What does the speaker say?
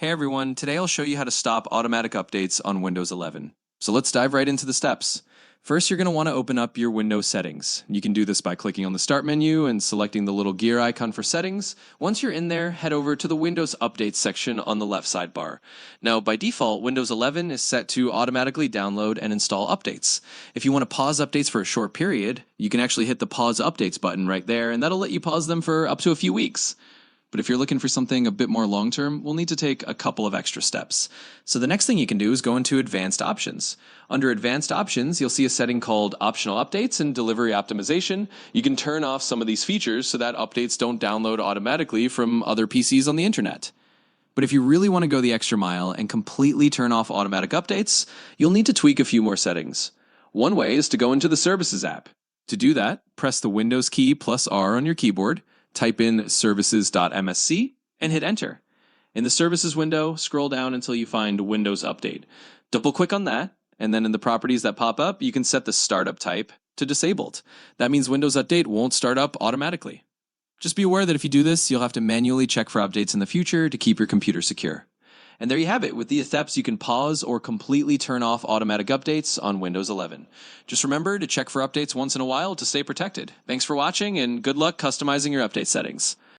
Hey everyone, today I'll show you how to stop automatic updates on Windows 11. So let's dive right into the steps. First, you're going to want to open up your Windows settings. You can do this by clicking on the Start menu and selecting the little gear icon for settings. Once you're in there, head over to the Windows Updates section on the left sidebar. Now, by default, Windows 11 is set to automatically download and install updates. If you want to pause updates for a short period, you can actually hit the Pause Updates button right there, and that'll let you pause them for up to a few weeks. But if you're looking for something a bit more long-term, we'll need to take a couple of extra steps. So the next thing you can do is go into Advanced Options. Under Advanced Options, you'll see a setting called Optional Updates and Delivery Optimization. You can turn off some of these features so that updates don't download automatically from other PCs on the internet. But if you really want to go the extra mile and completely turn off automatic updates, you'll need to tweak a few more settings. One way is to go into the Services app. To do that, press the Windows key plus R on your keyboard, type in services.msc, and hit enter. In the Services window, scroll down until you find Windows Update. Double-click on that, and then in the properties that pop up, you can set the startup type to disabled. That means Windows Update won't start up automatically. Just be aware that if you do this, you'll have to manually check for updates in the future to keep your computer secure. And there you have it. With these steps, you can pause or completely turn off automatic updates on Windows 11. Just remember to check for updates once in a while to stay protected. Thanks for watching, and good luck customizing your update settings.